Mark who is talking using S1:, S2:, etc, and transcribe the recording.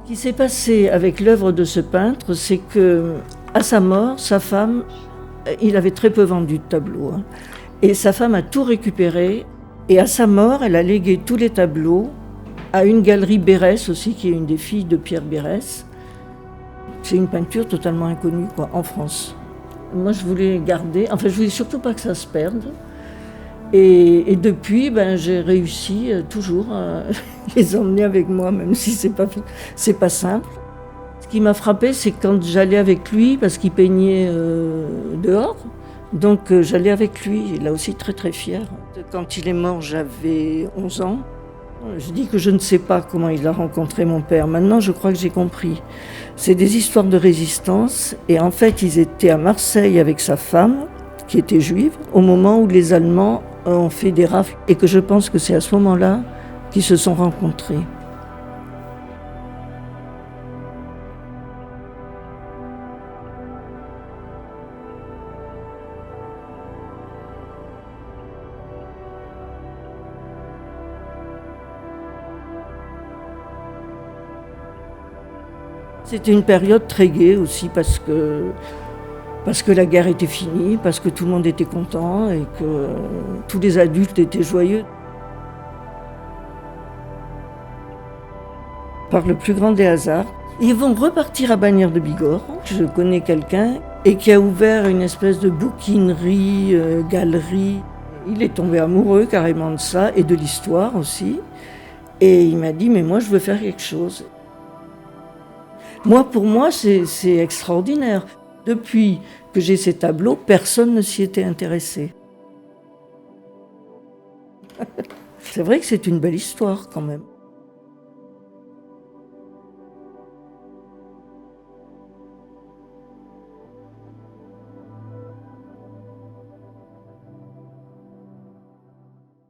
S1: Ce qui s'est passé avec l'œuvre de ce peintre, c'est que à sa mort, sa femme, il avait très peu vendu de tableaux, hein, et sa femme a tout récupéré. Et à sa mort, elle a légué tous les tableaux à une galerie Bérès aussi, qui est une des filles de Pierre Bérès. C'est une peinture totalement inconnue, quoi, en France. Moi, je voulais garder, enfin, je voulais surtout pas que ça se perde. Et depuis, j'ai réussi toujours à les emmener avec moi, même si c'est pas simple. Ce qui m'a frappé, c'est quand j'allais avec lui, parce qu'il peignait dehors. Donc j'allais avec lui, là aussi très très fière. Quand il est mort, j'avais 11 ans. Je dis que je ne sais pas comment il a rencontré mon père. Maintenant, je crois que j'ai compris. C'est des histoires de résistance. Et en fait, ils étaient à Marseille avec sa femme, qui était juive, au moment où les Allemands ont fait des rafles. Et que je pense que c'est à ce moment-là qu'ils se sont rencontrés. C'était une période très gaie aussi parce que la guerre était finie, parce que tout le monde était content et que tous les adultes étaient joyeux. Par le plus grand des hasards, ils vont repartir à Bagnères de Bigorre. Je connais quelqu'un et qui a ouvert une espèce de bouquinerie, galerie. Il est tombé amoureux carrément de ça et de l'histoire aussi. Et il m'a dit, mais moi je veux faire quelque chose. Pour moi, c'est extraordinaire. Depuis que j'ai ces tableaux, personne ne s'y était intéressé. C'est vrai que c'est une belle histoire quand même.